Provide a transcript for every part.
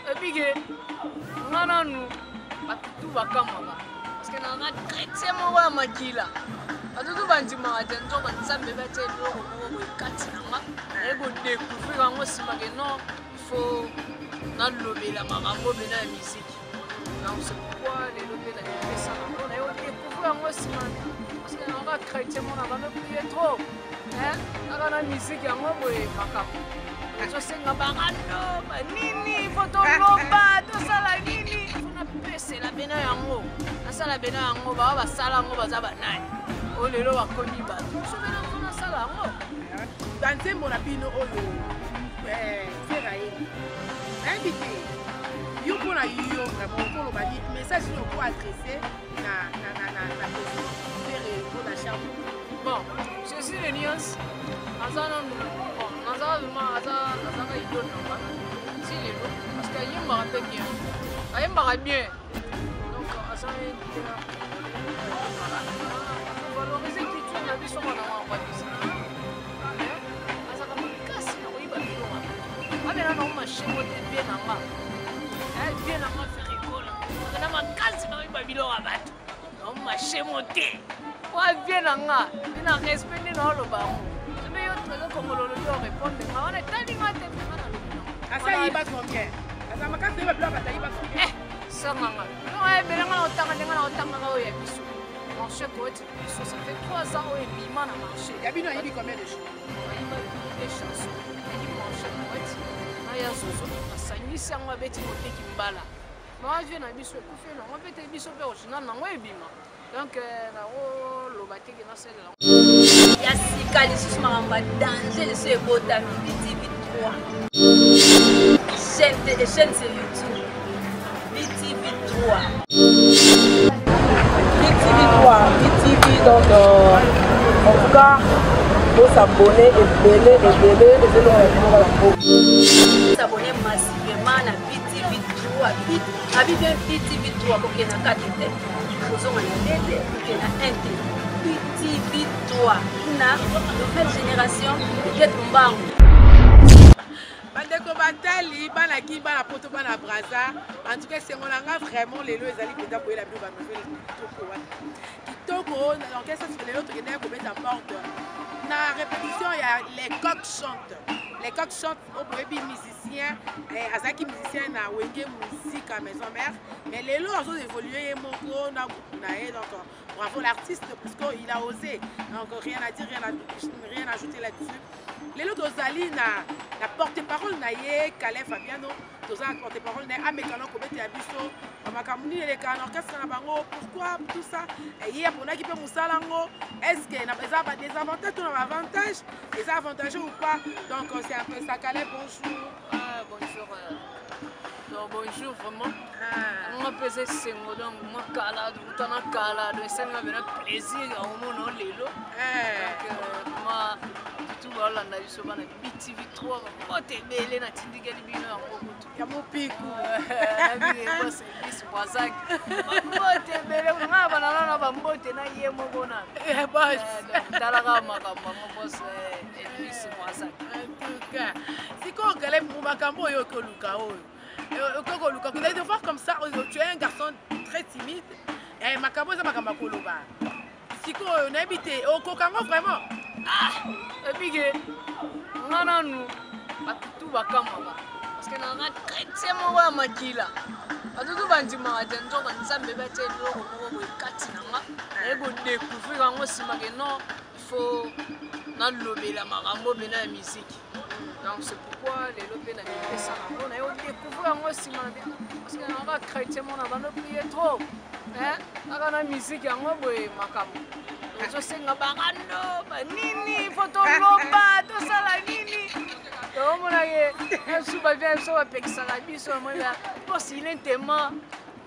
Et puis que nous tout va comme parce que nous avons chrétien moi makila tout bandi magasin donc on s'appelle bête le katinanga et go découvrir en aussi non il faut dans le la marambo de la musique donc c'est pourquoi les lobes la ça on a découvrir en aussi parce que nous avons chrétien on a pas prier trop hein la musique en moi makambo je sais nga bangano nini fotoloba to sala nini funa pese la bena yango asala bena yango ba sala ngo baza banai o lelo bakoni ba so bena funa sala ngo danse mona bino oyo feraye invité yo pona yo vraiment pour le bani message yo pour adresser na pour la chambre bon je suis les nuances azana parce qu'il y a bien. Donc, ça valoriser qui tourne la vie sur mon envoi de ça. Ça fait 3 ans où il a marché. Il y a combien de choses? Des chansons. Il marché. Il y a Zozo. Il y a un petit côté qui me bala. Moi, je viens à Bissou. On peut être Bissou original. Donc, le bâti qui est dans celle-là. Il y a 6 cas de sous maramba danger de ce beau tapis BTV3. Chaîne sur YouTube. BTV3. BTV, donc en tout cas, il faut s'abonner et s'abonner massivement à BTV3. BTV3, pour qu'il y ait un cas de tête. Nous avons un tête, pour qu'il y ait un tête. BTV3, une nouvelle génération de Getumbangu. Bandeko Batali, Banaki, Banapoto, Banabraza. En tout cas, c'est mon langage vraiment les lois, les alliés qui ont la nouvelle Kitoko, dans quel sens les autres qui ont mis en porte. Dans la répétition, il y a les coqs chantent. Les coqs chantent au baby musicien, Azaki musicien, na Wenge musique à maison mère. Mais les lois ont évolué, Moko, donc bravo l'artiste parce qu'il a osé. Donc rien à dire, rien à ajouter là-dessus. Les lots d'Ozali na porte-parole naie Calais Fabiano, Dozali porte-parole naie Amekano Kobete Abisso, Makamuni les canons, qu'est-ce qu'on a bango, pourquoi tout ça? Et hier pour qui peut moussalango, est-ce qu'il y a des avantages ou des avantages? Des avantages ou pas? Donc c'est un peu ça. Calais, bonjour. Bonjour. Donc bonjour vraiment. Moi pesé c'est moi donc moi calade, tout en calade, c'est un plaisir au moment où les lots. Donc moi tout le monde a vu sur BTV3, moi t'es belle na tindigali bino ya mopiku. C'est bis Wazak. Moi t'es belle, on a banana na bambote na yé mobona. Boss. Dalaga makambo mo boss bis Wazak. En tout cas, si qu'on galère pour makambo yo ko luka oyo. Vous allez voir comme ça, tu es un garçon très timide. Et makambo ça makambo koloba. Si qu'on habite au Kokango vraiment. Et puis que nous tout va comme parce que nous avons chrétien moi makila. Tout bandi magasin donc on s'appelle bête le katinanga et go découvrir en aussi non il faut dans le la marambo de la musique. Donc c'est pourquoi les lobes la musique ça on a découvrir en aussi parce que nous avons chrétien on a pas prier trop. Hein? La musique en moi makambo. Je sais nga bangano nini fotoloba to sala nini. Donc on a un super bien so apekisa biso moi là pour silentement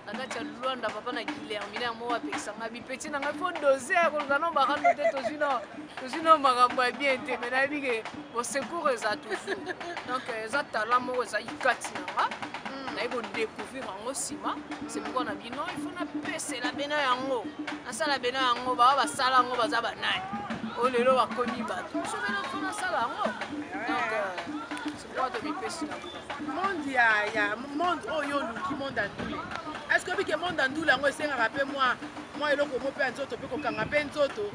akati ya Luanda papa na Guilherme na mo apekisa ngabi petit na ngapo doser ko ngano bakano te tozino makambo ya bien te mais na bige au secours za toujours. Donc za talent mo za ikati na na iko découvrir en osima c'est pourquoi on a dit non il faut na pese la bena yango na sala bena yango ba sala ngo baza banai o lelo bakomi bato so bena fona sala ngo donc Toi, tu es monde ya monde oyo luki monde andule. Est-ce que bike monde andule ngo esenga pe moi eloko mo pe nzoto pe kokanga pe nzoto.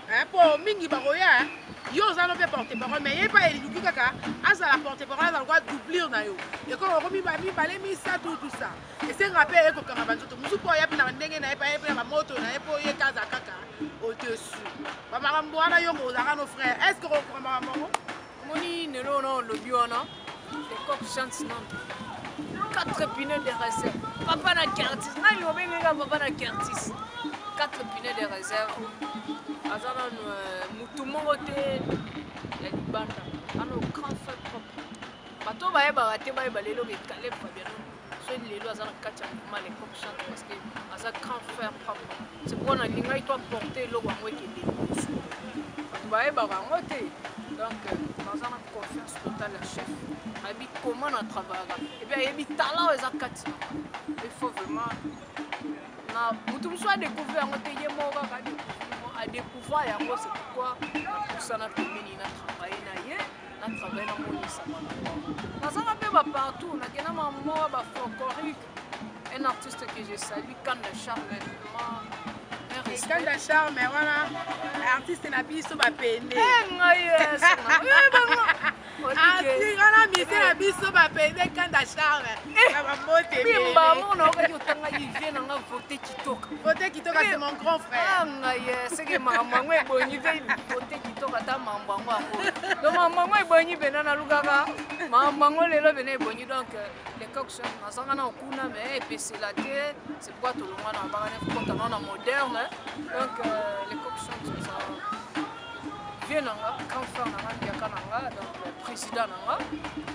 Hein po mingi baroya yo zano pe porter parole mais yé pas eluki kaka asa la porter parole dans le droit d'oublir na yo. Et quand on mi balé mi ça tout ça. Esenga pe kokanga ba nzoto. Musu po ya pe na ndenge na pe na moto na po ye kaza kaka au-dessus. Ba makambo wana yo ko zaka nos frères. Est-ce que on comprend maman? Moni nelo no lobby wana. Les coqs chantent non. 4 pneus de réserve. Papa na Curtis. Na yo benga papa na Curtis. 4 pneus de réserve. Azana mutu mongote ya libanda. Ano grand frère propre. Bato ba eba te ba eba lelo be Caleb Fabiano. So lelo azana kacha mal les coqs chantent parce que aza grand frère propre. C'est pourquoi na linga toi porter lo wango ekende. Ba eba bangote. Donc, nous avons confiance totale à chef. Il comment on travaille. Et bien, il y a talent aux actes. Il faut vraiment. Nous sommes découvert, à découvrir, c'est pourquoi nous avons travaillé dans le monde. Nous avons partout. Nous avons folklorique. Un artiste que je salue, Kanda Charles. Kanda Charles, mais voilà, artiste na biso ba pende. Artiste na biso na biso ba pende Kanda Charles. Ba moté. Bimba mona okanyo tanga yivie na nga voter kitoka. Voter kitoka c'est mon grand frère. C'est que maman ngwe boni ve voter kitoka ta maman ngwa. Donc maman ngwe boni bena na lugaka. Maman ngwe lelo bena boni donc les coqs sont na na okuna mais PC la té c'est pourquoi tout le monde en parle content na moderne. Donc les coqs sont ça. Viens nanga quand faire nanga biaka nanga donc président nanga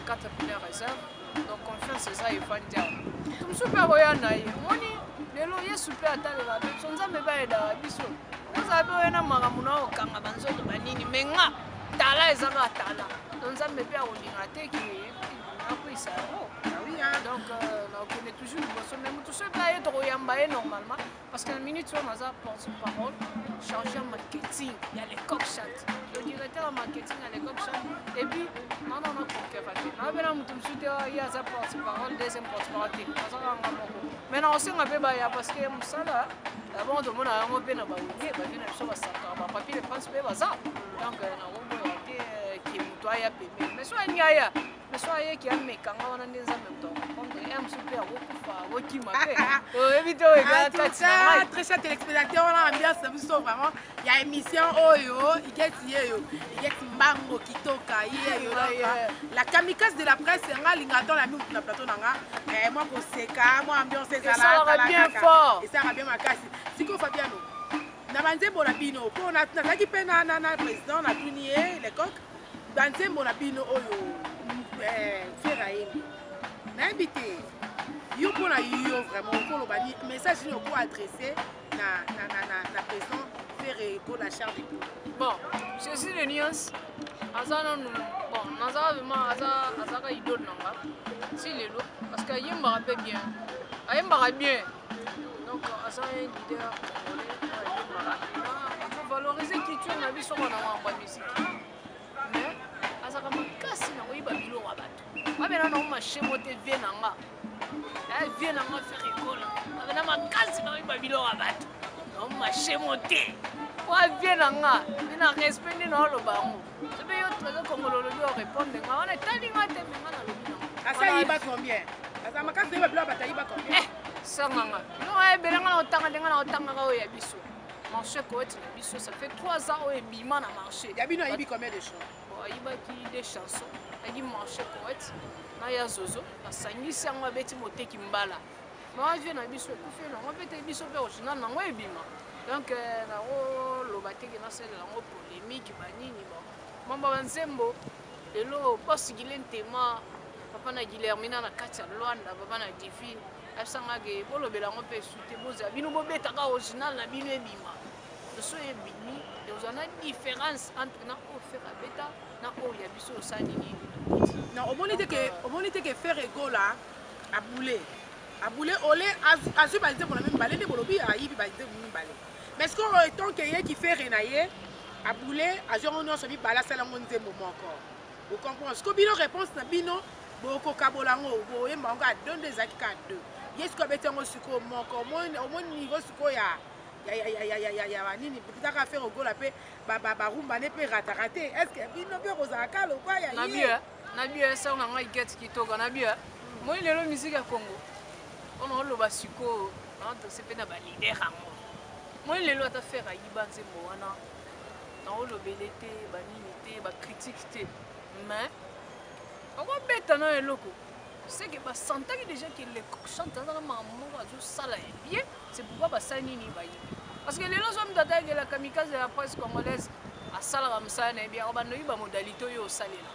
4 piliers réserve. Donc confiance c'est ça il faut dire. Comme super royana moni lelo ye super atale ba sonza me ba eda biso. Oza be na magamuna okanga banzoto banini menga tala ezanga tala. Sonza me pe olinga te ki après ça. Donc on est toujours même tout ça là est royamba normalement parce qu'en minute on a ça porte-parole changer marketing il y a les coqs chantent le directeur marketing a les coqs chantent et puis non on a mutu il y a ça porte-parole deuxième porte-parole maintenant aussi on a fait parce que musala d'abord tout le monde a un peu na ba oui ba vient sur ça ba papier de France pe baza donc na on a qui mutu ya pe mais soit nyaya mais soyez qui aime quand on a des amis donc on aime super beaucoup qui m'appelle très cher téléspectateur on a ambiance vraiment il y a émission oyo il get mbango kitoka la kamikaze de la presse nga lingaton la nous na plateau nanga moi ko seka moi ambiance ça là bien fort et ça va bien makasi siko Fabiano na banzembo na bino po na taki pe na président na tunier les coqs banzembo na bino oyo Ferraïm. N'habitez. Yo pour la yo vraiment pour le bani message nous pour adresser na président Ferré pour la charge. Bon, je suis le nuance. Azana nous bon, nazara vraiment azaka idole nanga. Si les lots parce que yemba rappelle bien. Ayemba bien. Donc azana leader il faut valoriser qui tu na biso na wa musique. Mais azaka makasi na oyiba bilo wa bato abena na marché moté vie nanga vie nanga faire école abena makasi na oyiba bilo wa bato na marché moté wa vie nanga ina respect na lo bango sebe yo très congolais lo répondre nga on est talinga te menga na lobi nanga asa yiba combien asa makasi na bilo bata yiba combien sanganga no ebela nga na otanga denga na otanga ka oya biso marché ko eti na biso ça fait 3 ans o ebima na marché yabino yibi combien de choses ayibaki des chansons agi marché poète na ya zozo asangisi yango abeti moteki mbala ma vie na biso ekufi nango pete biso pe original nango ebima donc nango loba teke nasala yango polémique banini mamba banzembo lelo posigile ntema papa na Guilhermina na kati ya Luanda papa na Divine asangage bolobela yango pe sute boza bino bobetaka original na bino ebima so ebimi et vous en a différence entre na offert à bêta na oya biso sanini non omonite que faire égola a boulé olé azu bazé pour la même balé bolobi a yibi bazé pour balé mais ce qu'on étant que qui fait renayer a boulé a genre on se dit bala sala ngonze moment encore vous comprenez ce que bino réponse na bino boko kabolango boyemba ngo adonde ezaki ka 2 yesu ko betango siko moko au niveau siko ya banini peut-être faire ogola pe barumba ne pe ratarate est-ce que bino pe kozaka lo kwa ya na bien ça on a get kitoko na bien moi lelo musique ya Congo on loba siko on se pe na ba leader yango moi lelo ata faire ayiba nzembo wana na olobele te banini te ba critique te mais on va bête na eloko c'est que ba sentaki déjà que les chanteurs dans maman azo sala bien c'est pourquoi ba sanini ba yi parce que les hommes data que la kamikaze de la presse congolaise a sala ramsa na bien ba no yi ba modalité yo salela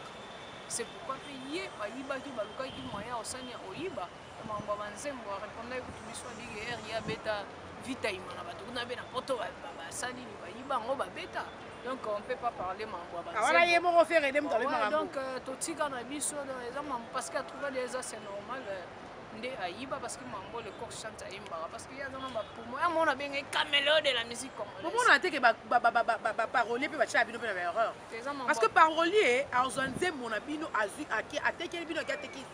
c'est pourquoi payer ba yi ba ki ba luka ki moyen au sanya oyiba mambo banzembo répondre que tu soit dit guerre ya beta vita imana ba to na be na poto ba sanini ba yi ba ngo ba beta. Donc on ne peut pas parler mambo donc totika na biso parce qu'à trouver des c'est normal ndé ayiba parce que mambo le coq chante aimba parce qu'il y a dans ma pour moi on a bien un caméléon de la musique congolaise. Comment on a été que parolier peut bacher bino pe na erreur parce que parolier a zonze mon abino azu ateke bino ka teki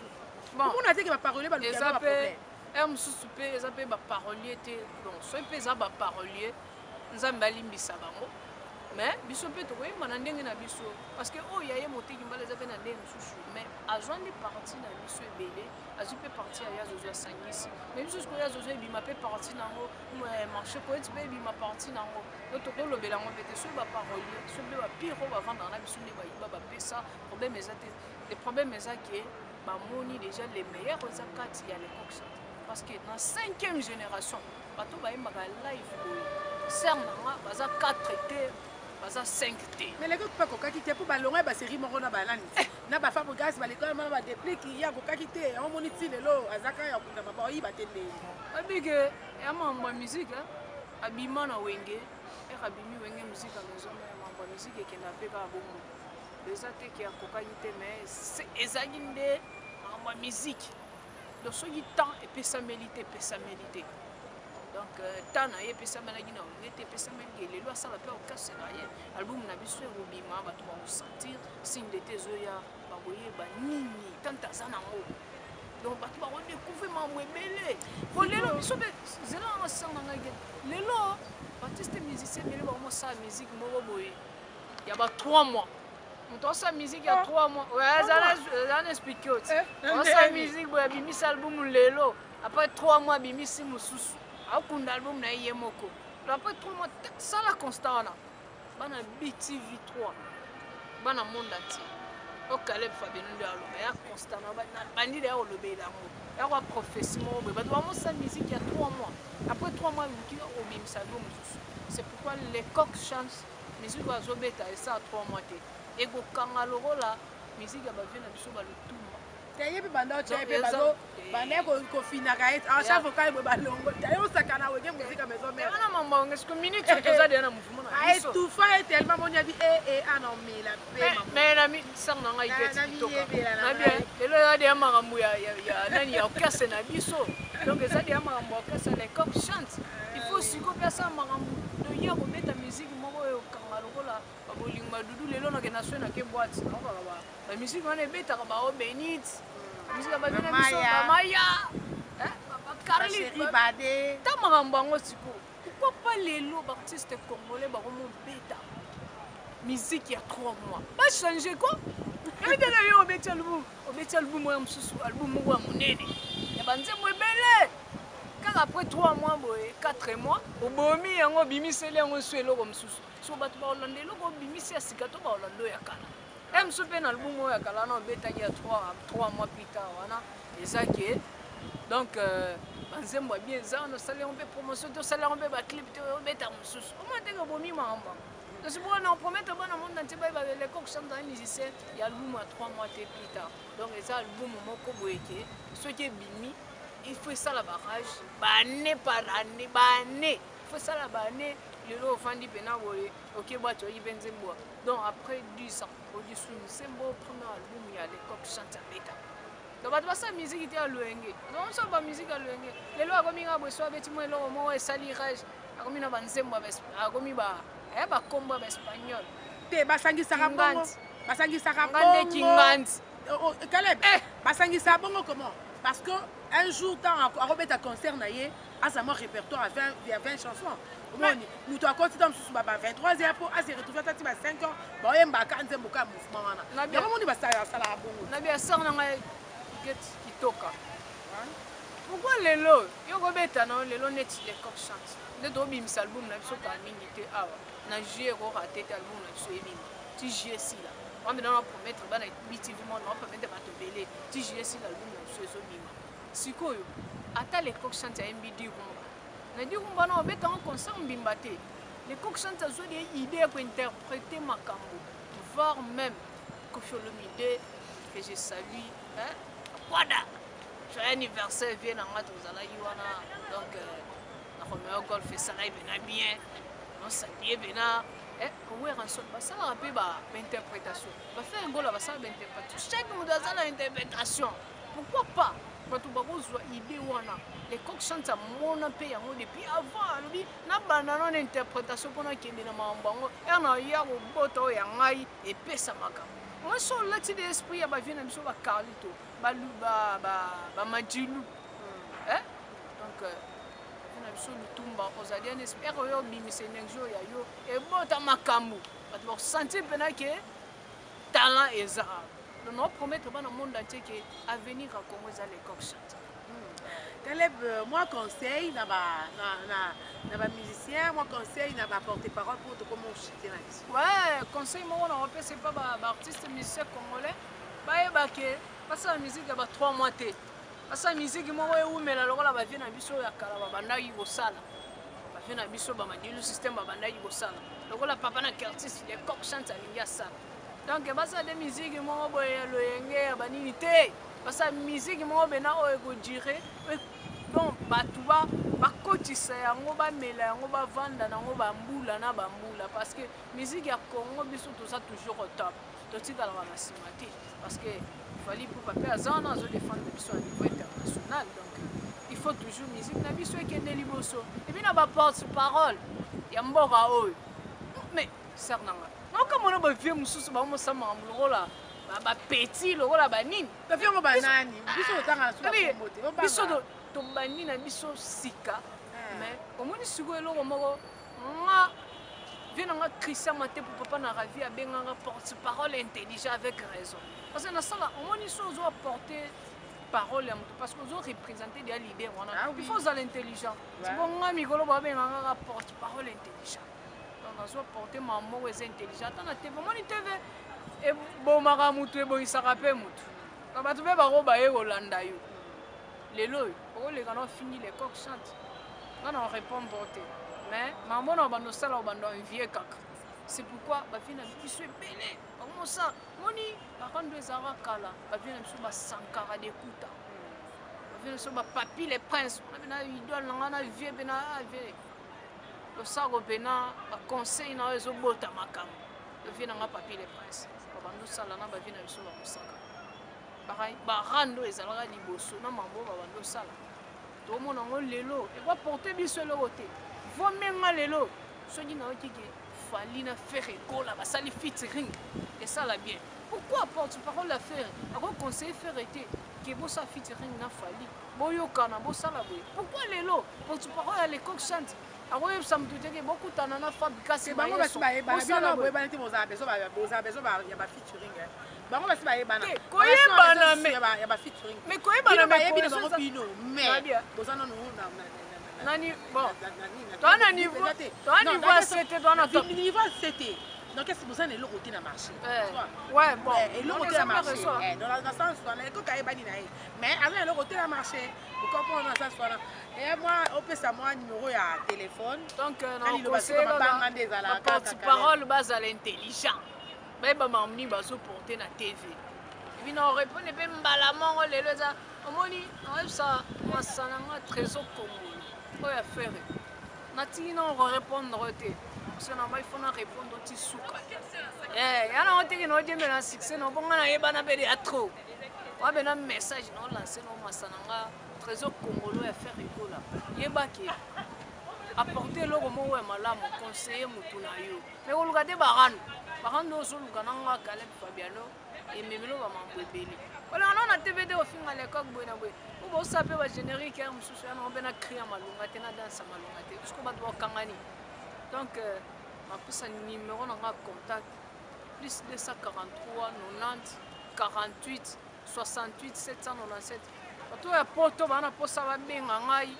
bon on a été que parolier ba le problème susupe ezape ba parolier te donc soit pe za ba parolier nzamba limbisa bango mais biso pe to koyemba na ndenge na biso parce que oyo yaye moteki mbala eza pe na ndenge mosusu mais azwandi parti na biso ebele azwi pe parti ya zozo asangisi mais biso sikoyo ya zozo ebima pe parti nango marché koyeti pe ebima parti nango o tokolobela yango pe te soki baparolier so mpe bapire oyo bavandaka na biso nde bayiba bapesa problème eza te le problème eza ke bamoni déjà les meilleurs eza kati ya lecoq parce que na 5e génération bato bayembaka live boye ser nanga baza 4 te baza 5 te mais les gars pas kokaki te pour balonga ba série moko na balani na ba femme gas ba l'école na ba déplique ya kokaki te on moni ti lelo azaka ya kunda ba yi ba tende abige ya mambo musique abima na wenge abimi wenge musique à maison mais mambo musique ekenda pe ka bomo déjà te ki ya kokaki te mais ezali nde mambo musique donc soki temps epesa mélité donc tant na ye pesa malaki na onete pesa malaki lelo asala pe okasela ye album na biso ebobima bato bakosentir signe de tezoya bakoyeba nini tanta aza nango donc bato bakodécouvre mambo ebele po lelo biso mpe zela anga sang na ngai lelo baartiste musicien ebele bakomosala musique moko boye ya ba 3 mois moto asala musique ya 3 mois eza na explike oti osala musique boye abimisi album lelo après 3 mois abimisi mosusu akunda album na ye moko après 3 mois ça la constant na bana BTV 3 bana monde entier o Caleb Fabien de aloba ya constant na bandi ya olobela ngo ya kwa prophétie mo be bato ba sa musique ya 3 mois après 3 mois qui au bimisa album c'est pourquoi les coq chance musique wa zobeta et ça 3 mois te et go kanga lokola musique ya ba vient na biso ba le tout yebi banda cha pe bazo banda ko fina ka et a chaque fois ka bo balongo tayo sakana wenge musique maison mère ana mama ngesko minute to za de na mouvement na ai tout fa tellement mon yabi non mais la pe mais na mi sang na ngai get to na bien lelo ya de makambo ya nani ya okase na biso donc ça de makambo okase les coq chante il faut siko pesa makambo to ya ko meta musique moko yo kanga lokola babolinga dudu lelo na ke na swena ke boîte na ko ba musique wana ebeta ka ba o benit musique ba bina biso ba maya ba karli ba de ta makambo ngo siko pourquoi pas lelo ba artiste congolais ba ko mo beta musique ya 3 mois ba changer quoi et bien yo obeti album mo msusu album mo monene ya banzembo ebele kaka après 3 mois boye 4 mois obomi yango bimiseli yango so eloko msusu so bato ba Hollande eloko bimisi ya sika to ba Hollande ya kala mso pe na album oyo ya kala na obetaki ya 3 mois plus tard wana ezaki donc banzembo bien za on sali on pe promotion to sali on pe ba clip to obeta msusu o mate ko bomi mamba donc c'est pourquoi on promet au bon monde entier ba les coq chantent un musicien ya album à 3 mois plus tard donc ça album moko boyeke ce qui est bimi il faut ça la barrage année par année il faut ça la année le lot fandi pena boye OK ba to yi benzembo donc après 10 ans au-dessus c'est beau premier album il y a les coq chantent beta donc ba sa musique était à loenge donc ça ba musique à loenge le lot akomi nga bo so beti mo lo mo esali rage akomi na banzembo akomi ba ba kombo ba espagnol te basangisa ka bongo basangisaka ngande kingandi Caleb basangisa bongo comment parce que un jour tant arobeta concert na ye asa mon répertoire à 20 chansons omoni muto akoti tam susu ba 23h pour ase retrouver tati ba 5 ans ba yemba ka nzembo ka mouvement wana yango moni basala sala bongo na bien sort na ngai get kitoka pourquoi lelo yoko beta na lelo net les coq chante de do bim album na biso ka mingi te awa na juillet ko raté album na biso ebima ti juillet si la on me donne promettre bana BTV mon on promettre ba te belé ti juillet si l'album na biso ezo bima sikoyo ata les coq chante ya MBD rumba na di rumba na beta en concert mbimba te les coq chante zo des idées pour interpréter makambo voire même Koffi Olomide que je salue hein Wada joyeux anniversaire vient en mat aux alaïwana donc na Romeo Golf ça là bien on s'habille bien ouais en sorte ça rappelle ba interprétation va faire un goal va ça interprétation chaque monde a sa interprétation pourquoi pas quand tu vas voir idée wana les coq chantent à mon pays depuis avant lui na banana interprétation pour na kende na mambango et na ya ko boto ya ngai et pesa makam moi sur l'acte d'esprit ya ba vient biso ba Carlito ba Majilu hein donc na biso lutumba ozali un espère oyo bimise n'enjo ya yo et bota makambo ba to sentir pena que talent eza donc on promet dans le monde entier que avenir à Congo za les coq chante Caleb moi conseil na ba musicien moi conseil na ba porte-parole pour te comment chanter na biso ouais conseil moi on repère c'est pas ba artiste musicien congolais ba yebake parce que la musique ya ba 3 mois té parce que musique moi ouais umela lokola ba vient na biso ya kala ba bandaki kosala ba vient na biso ba madilu système ba bandaki kosala lokola papa na artiste les coq chante alinga sala donc basa de musique moi boye loyenge ba nini té parce que musique moi bena o eko dire donc batuba bakotisa yango bamela yango bavanda nango bambula na bambula parce que musique ya Congo biso tout ça toujours au top totikala ba masimati parce que fallait pour papa azana zo défendre biso à niveau international donc il faut toujours musique na biso ekende liboso et puis na ba porte parole ya mboka oyo mais sernanga non comme on a ba vieux mususu ba mo sama lokola ba petit lokola ba nini ba vieux mo ba nani biso otanga so ba promote ba biso to bani na biso sika mais omoni siko eloko moko nga viens nga Christian Maté pour papa na ravi a benganga porte parole intelligent avec raison parce que na sala omoni so zo apporter parole ya mutu parce que zo représenter des leaders wana il faut za l'intelligent c'est bon nga mikolo ba benganga porte parole intelligent donc zo porter mamo les intelligent na TV omoni TV e bomaka mutu e boisaka pe mutu na batu be ba roba e kolanda yo lelo o le kana fini les coq chante on répond porter mais maman na bando sala o bando envier kaka c'est pourquoi ba fina biso belé comment ça moni ba kando ezara kala ba fina biso ba sankara de kuta ba fina biso ba papi les princes on a bina idole ngana vie bina ave lo sago bina ba conseil na ezo bota makam ba fina nga papi les princes ba bando sala na ba fina biso ba musaka pareil ba rando ezara liboso na mambo ba bando sala to mona ngo lelo e va porter biso le côté faut même lelo soki na okiki fali na faire école ba sali featuring et ça la bien pourquoi porte parole la faire ako conseiller faire été que bo sa featuring na fali boyo kana bo sala boy pourquoi lelo porte parole à l'école chante ako yeb sam tout que beaucoup tana na fabrication ba ngo ba e ba na boy ba nti boza beso ba ya ba featuring bango basi ba yebana koyebana me ya ba featuring mais koyebana me yebi na bango bino mais boza non nani bon toi na niveau c'était toi na top niveau c'était donc qu'est-ce que vous avez le côté na marché ouais bon et le côté na marché dans la sens on est ko kay bani na mais avec le côté na marché vous comprenez ça soit et moi on peut ça moi numéro ya téléphone donc na conseil la porte-parole base à l'intelligent beba mamni baso porter na TV et puis on répond pe mbala mongo lelo za omoni on ça masana nga trésor Congo oya faire nati non répondre te parce que na il faut na répondre ti suka yana on te ki no jeme na succès no bonga na yeba na bele atro wa bena message no lancer no masana nga trésor Congo ya faire école yeba ki apporter eloko moko ya malamu conseiller motu na yo me koluka te barano osoluka nanga Caleb Fabiano ememelo bamambo ebele olanga na tv te ofinga lekok boye na boye obosa mpe bagénérique ya mosusu yana mpe na cri ya malonga te na danse ya malonga te puisque bato bakangani donc mapesa numéro nanga contact plus 243 90 48 68 797 bato ya poto bana posa babenga ngai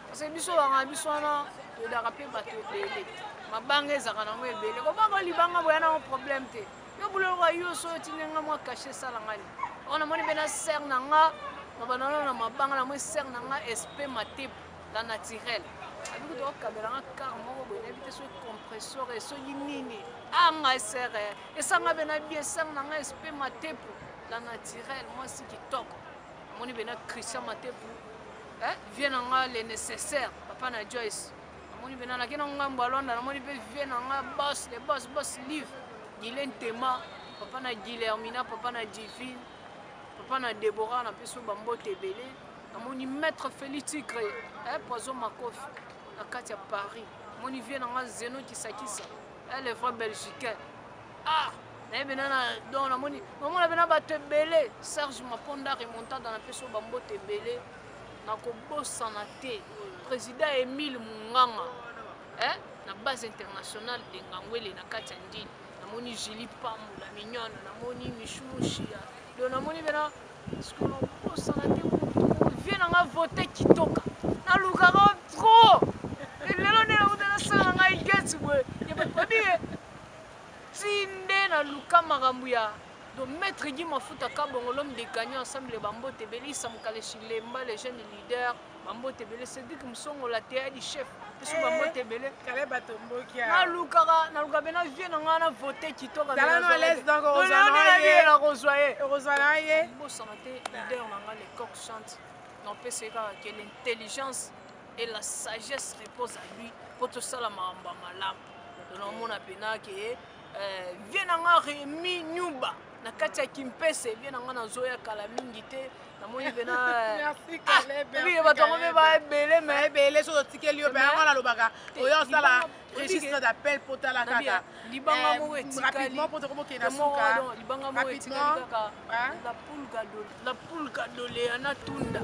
parce que biso banga biso wana toyedaka mpe bato ebele mabanga ezaka nango ebele kobaka libanga boya nango problème te yo buloko yo so otinenga mwa cache esalanga ni oyo namoni mpe na ser na nga mabanano na mabanga namoni ser na nga espe matepu la naturel abiki tokabelanga kar moko boye nayebi te so compresseur esoki nini anga esere esanga mpe na bie ser na nga espe matepu la naturel mwasi kitoko namoni mpe na Christian matepu vie na nga le nécessaire papa na Joyce namoni mpe nanaki na ngambo ya Londres namoni mpe vie na nga boss le boss livre Guylaine Tema papa na Guilhermina papa na Divine papa na Deborah na peso bambote ebele namoni maître Félix Tigre poison makofi na kati ya Paris namoni vie na nga Zeno Kisakisa le vrai belgicain nayebi nana don namoni nomona mpe na bato ebele Serge Maponda remontada na peso bambote ebele nakobosana te président Émile Munganga na base internationale de Ngangwele na kati ya ndini namoni Julie Pamula mignonne namoni Michumushia do namoni bena skolo nakobosana te vie nanga vote kitoka nalukaka trop lelo nde nakuta nasala ngai geti boye yebabie tinde naluka makambo ya donc maître Guy Mafuta Kabongo l'homme des gagnants ensemble bambote ebele Isamukale Chilemba les jeunes leaders bambote ebele Cédric Msongo la théâtre du chef peso bambote ebele Caleb Batombokia naluka bena vie na nga na vote kitoka na kozwa ye bosana te leader na nga les coq chante n'empêche que l'intelligence et la sagesse reposent à lui pour tout ça la maamba malamu donc naomona pena ke vie na nga Rémi Nyumba na kati ya Kimpese vie na nga nazoya kala mingi te namoni pena merci Caleb oui bato yango mpe baebele mais ebele so otikeli yo mpe yango nalobaka oyo osala registre d'appel po tala kaka libanga moko etikali rapidement po tokobokenda suka libanga moko etikali kaka la poule kadole ana tunda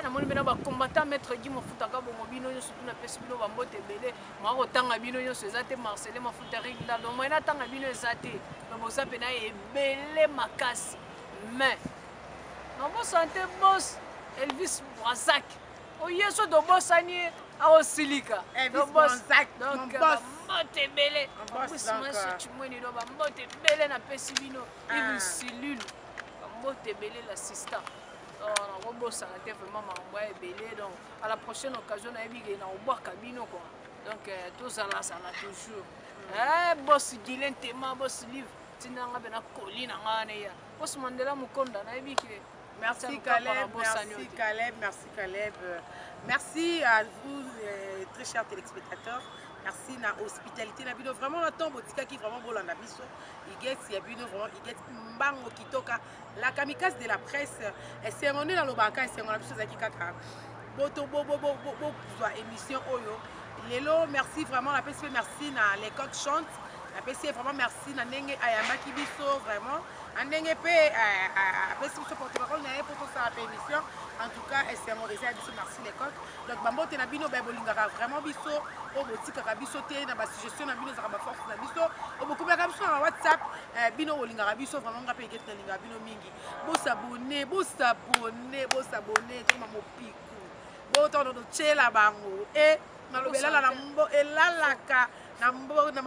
namoni mpe na bacombattant maître Guy Mafuta Kabongo bino nyonso tuna pesi bino bambote ebele maka kotanga bino nyonso eza te Marcelin Mafuta rigda donc moye natanga bino eza te me boza mpe na ebele makasi mais nabosana te bos Elvis Brazak oye so tobosani aosilika donc bambote ebele bambosimasi cimweni do bambote ebele napesi bino ive silulu bambote ebele l'assistant nakobosana te vraiment makambo ya ebele donc à la prochaine occasion nayebi ke nakobwaka bino quoi donc tozalasala toujours boss Guylaine Tema boss livre tindanga mpe na koli na nga wana ya boss Mandela Mukonda nayebi ke merci Caleb, merci Caleb, merci Caleb. Merci à vous, très chers téléspectateurs. Merci na hospitalité na bino vraiment na tombe tika qui vraiment bolanda biso. Iget ya bino vraiment iget mbango kitoka la kamikaze de la presse. C'est on est dans le banca c'est on a biso zaki kaka. Boto za émission oyo. Lelo merci vraiment la PCP merci na les coqs chantent. La PCP vraiment merci na ndenge ayambaki biso vraiment. Andenge pe apesi biso porte-parole na ye pour ça la émission. En tout cas, c'est mon réserve biso merci les coqs. Donc bambote na bino ba bolingaka vraiment biso o botikaka biso te na ba suggestion na bino za ba force na biso o bokubaka biso na WhatsApp bino olingaka biso vraiment ngape get na linga bino mingi. Bosabone to mamopiku. Boto no chela bango e malobela na mbo elalaka na mbo na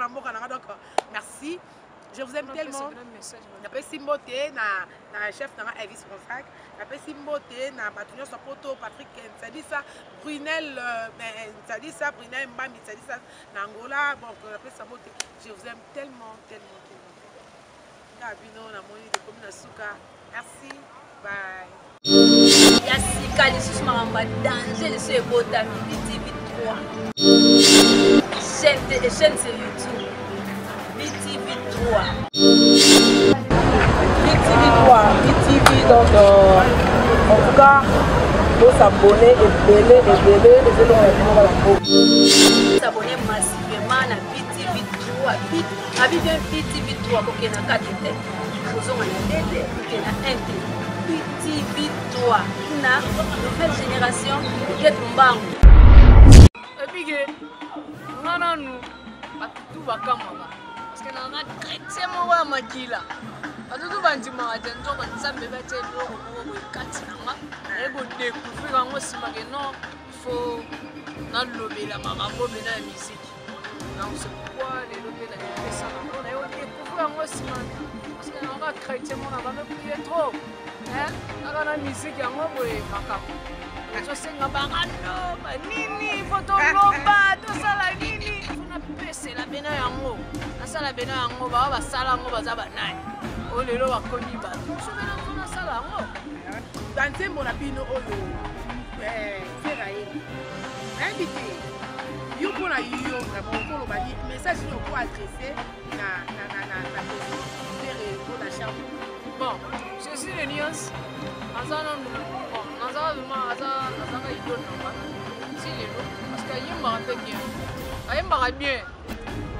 mboka na donc merci. Je vous aime tellement. Napesi simbote na chef na Elvis Brazak. Napesi simbote na Batunyo Sapoto Patrick Nsadisa Brunel Nsadisa Brunel Mbambi Nsadisa na Angola. Donc napesi simbote. Je vous aime tellement. Kabino na moni de commune Suka. Merci. Bye. Yasika les sous maramba danger les sous botami BTV3. Chaîne sur YouTube. BTV3. BTV3, BTV, donc en tout cas, bosabone ebele ezelonga na bino balango s'abonner massivement na BTV 3 abi bien BTV 3 kokena 4 te ozonga na dede kokena 1 te BTV 3 na nouvelle génération get mbangu epike nga nanu batutu bakamaka parceke nanga chrétien moko ya makila batutu bandimaka te nzoka nzambe batie eloko moko boye kati nanga naye kodécouvrir yango nsima ke non faut nalobela makambo bena ya misiki donc c'est pourquoi lelo mpe nayepesa nango naye kodécouvrir yango nsima parceke nanga chrétien moko na bando prie trop kaka na misiki yango boye makambo tosenga bakando banini fo toloba tosala nini fona pesela bena yango nasala bena yango baa basala yango baza banani oyo lelo bakomi bato so bena zo nasala yango banzembo na bino oyo fera ye nayebi te yo mpona yo na mokoloba message oyo oko adresse na fere mpona charme bon ceci le nuance aza nanu bon nazaka vraimen azaka idole na nga si lelo parce que ayembaka mpe bien ayembaka bien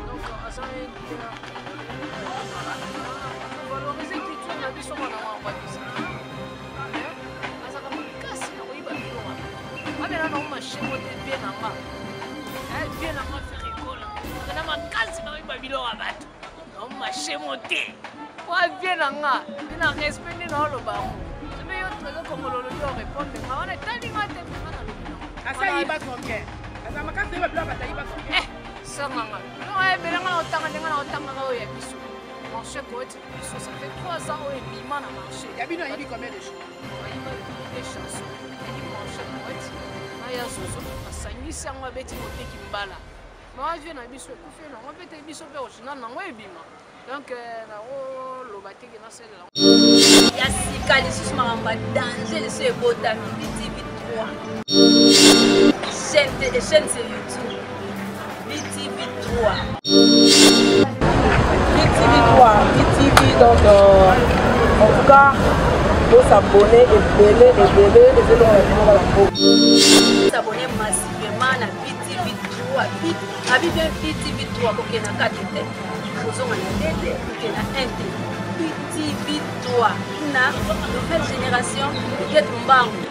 donc aza valorize culture na biso mwana wangwa bisa azaka makasi na koyiba biloko abena nango mashemo te bien nanga bien nanga ferikola na makasi na koyiba biloko ya bato nango mashemo te po abie nanga mpe na respect nde naoloba yango sope yo trésor kongololobi orépondre nga wana etalinga te nga na lobi nango asayiba combien aza makasi oyiba biloko batayiba combien sanganga biloko ebelanga na otanga ndenge na otangaka oyo ya biso marché koeti biso ça fait 3 ans oyo ebima na marché ya bino ayibi combien de choses ayiba des chansons eyi marché koeti naya zozo asangisi yango abeti moteki mbala maavie na biso ekufi nango mpe te biso mpe original nango ebima donc nakoloba teke nasalela ya sika lisusu makambo ya danger liso ebotami BTV 3 chaîne sur YouTube BTV 3 BTV donc en tout cas bosabone ebele ezelonga na bino balango s'abonner massivement na BTV 3 abi bien BTV 3 kokena 4 te ozonga na dede kokena 1 te BTV 3 na nouvelle génération get mbangu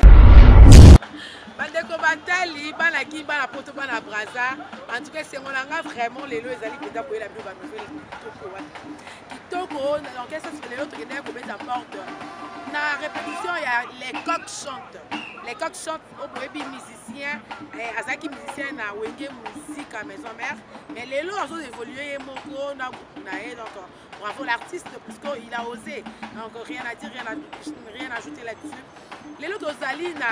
bandeko batali bana ki bana poto bana braza en tout cas esengo na nga vraiment lelo ezali mpenza koyela bino banouvelle kitoko wana kitoko donc esasi lelo tokendaki kobeta porte na répétition ya les coqs chantent les coqs chantent oyo boyebi musicien azalaki musicien na wenge musique à maison mère mais lelo azo évolue ye moko na ye donc bravo l'artiste parce qu'il a osé donc rien à dire rien à ajouter là-dessus lelo tozali na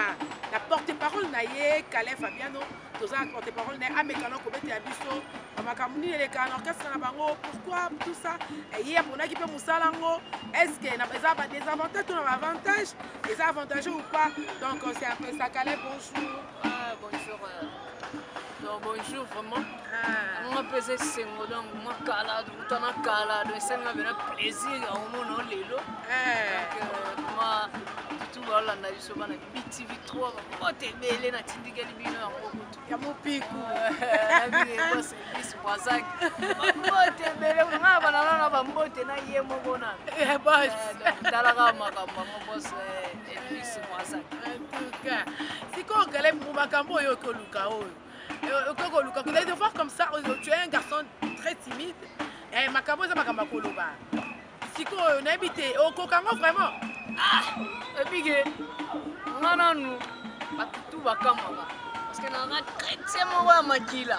porte-parole na ye Calais Fabiano toza na porte-parole na ye amekana kobetela biso makambo nini elekaka na orchestre na bango pourquoi tout ça ye aponaki mpe mosala yango est-ce que eza badesavantage to na bavantage eza avantageux ou pas donc c'est un peu ça. Calais, bonjour. Bonjour. Donc bonjour vraiment. Moi pese sengo donc moi kala tana kala de senga bena plaisir au mono lelo. Donc moi tout voilà na biso bana BTV 3 bote bele na tindikeli bino yango kutu. Ya mopiku. Abi boss bis wazak. Bote bele nga bana na bambote na ye moko na. Boss. Dala ka makambo mo boss bis wazak. En tout cas, si ko Calais mu makambo oyo ko luka oyo. Vous allez voir comme ça, tu es un garçon très timide. Et makambo ça makamba koloba. Siko on habité au Kokango vraiment. Epike nga nanu batutu bakamaka parce que nanga chrétien moko ya makila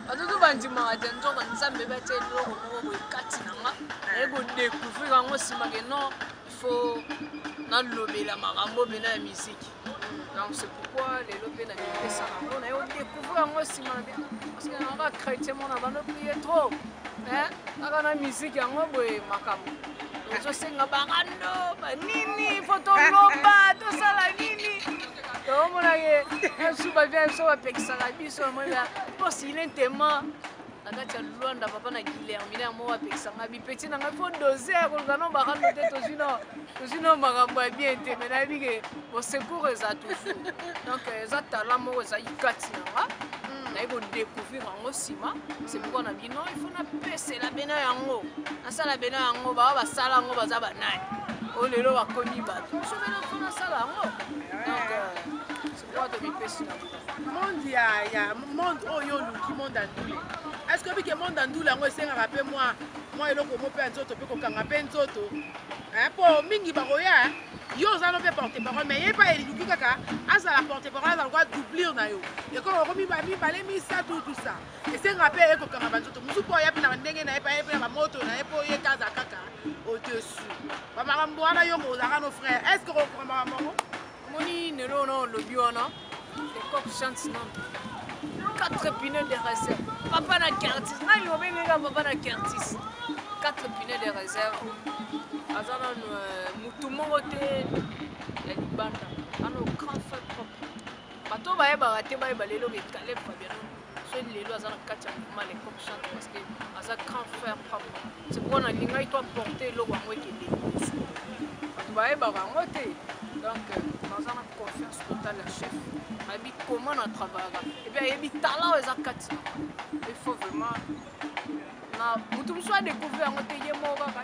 batutu bandimaka te nzoka nzambe batie eloko moko boye kati nanga naye kodécouvrir yango nsima ke non il faut nalobela makambo bena ya misiki donc c'est pourquoi lelo mpe nayepesa nango naye kodécouvrir yango nsima na bien parce que nanga chrétien moko na bando prie trop kaka na misiki yango boye makambo tosenga bakando banini fo toloba tosala nini tomonake esu bavia biso bapekisaka biso moya mposi lentema na kati ya Luanda papa na Guilhermine yango bapekisanga bipeti nanga fo doser koluka no bakando te tozwino makambo ya bien te me nayebi ke bosecours eza toujours donc eza talent moko ezali kati nanga naye kodécouvrir yango nsima c'est pourquoi na bino il faut napesela beno yango nasala beno yango baa basala yango baza banani oyo lelo bakomi bato so beno fo nasala yango donc c'est pourquoi tomipesi na monde ya monde oyo oluki monde andule est ce que bike monde andule yango esengaka mpe mwa eloko mo mpe ya nzoto mpe kokanga mpe nzoto mpo mingi bakoya yo ozala mpe porte parole mais ye pa eluki kaka azala porte parole azala kwa doublure na yo ekoko mibale misatu tout ça esengaka mpe ye kokanga banzoto mosu mpo oya mpe na ndenge na ye pa ye mpe na bamoto na ye mpo ye kaza kaka au-dessus bamakambo wana yo ozalaka no frère est ce que kokokanga makambo moni lelo na olobi wana les coqs chantent non 4 pneus de réserve papa na Curtis nani obengeka papa na Curtis 4 pneus de réserve aza nanu mutu moko te ya libanda ana grand fait propre bato bayebaka te bayeba lelo Caleb Fabiano so lelo aza na kati ya mouvement les coqs chantent parce que aza grand frère propre c'est pourquoi nalingai to apporte eloko yango ekende bato bayebaka yango te donc naza na confiance totale ya chef nayebi comment na travaillaka epuis ayebi talent oyo eza kati il faut vraiment na motu mosusu adécouvrir yango te ye moko kaka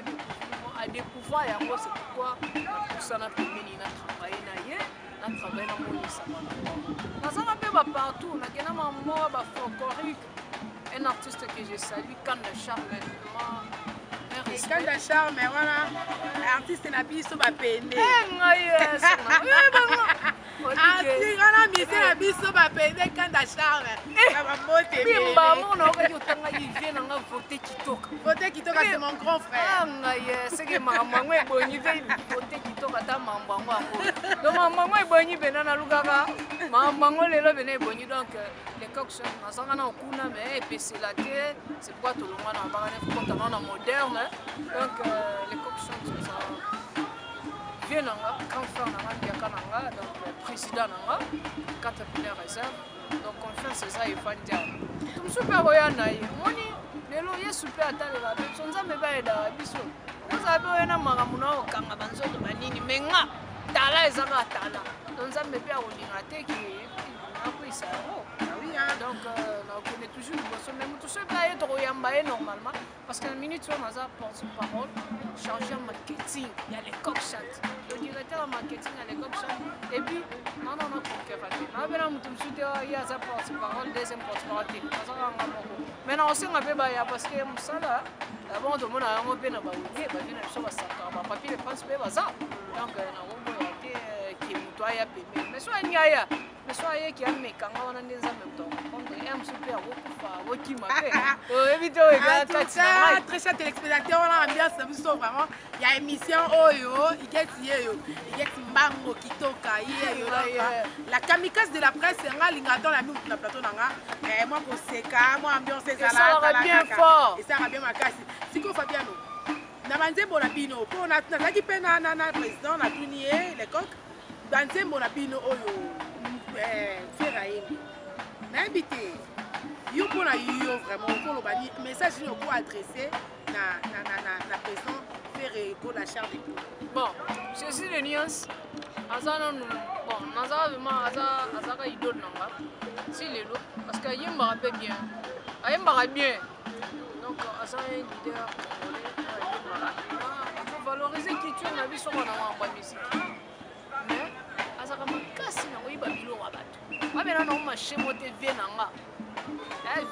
adécouvrir yango c'est pourquoi napusana pembeni na travaille na ye na travaille na monisa nazanga mpe bapartout nakenda mamoa bafolklorique un artiste que je salue Kanda Charme Kanda Charme wana artiste na biso bapende wana mise na biso bapende Kanda Charme bimba na okoki otanga ivie nanga vote kitoka c'est mon grand frère seke makambo yango ebonyi mpe vote kitoka ata mambo yango yango donc mambo yango ebonyi pena nalukaka mambo yango lelo pena ebonyi donc les coqs nazanga na okuna me epesela te c'est pourquoi tolongwa na bakane kontana na moderne donc les coqs vie nanga grand frère nanga mbiaka nanga donc président nanga 4 pneus réserve donc confiance eza efandi awa tomosu mpe akoya na ye moni lelo yesu mpe atalela biso nzambe bayedaka biso ozala mpe oye na makambo na okanga banzoto banini me nga tala ezaka tala donc nzambe mpe akolinga te ki akwisa yango donc nakokende toujours liboso mais motu so mpe aye tokoyamba ye normalement parce que na minute oyo naza porte parole chargé ya marketing ya les coqs chantent le directeur ya marketing ya les coqs chantent et puis nana nakonkera te nabena motu mosu te ye aza porte parole deuxième porte parole te azakanga moko mais nakosenga mpe baya parce que mosala bon tomona yango mpe na bawenge bavi na biso basakaka bapapie de france mpe baza donc nakoboya te ke moto aya pembeni mais so aningi aya mais so ayeki amekanga wana nde nzambe moto akoprendre ye mosu mpe akokufa akokima mpe oyebi te oyo ekala kati na ngai très cher téléspectateur wana ambiance na biso vraiment ya émission oyo iketi yeyo iketi mbango kitoka yeyo la kamikaze de la presse nga linga to na minute na plateau nanga moi koseka moi ambiance ezala bien fort esaka bien makasi siko Fabiano na banzembo na bino mpo nazalaki mpe na président na tuni ye lecoq banzembo na bino oyo ferayemi nayebi te yo mpona yo vraiment okoloba message nini oko adresse na président fere mpo na charge de bon ceci de nuance aza nanu bon nazaka vraiment azaka idole nanga si lelo parce que ayembaka mpe bien ayembaka bien donc aza un leader ayembaka valoriser culture na biso wana mambo ya musique mais azaka makasi nango yiba biloko ya bato abena nango mashemo te vie nanga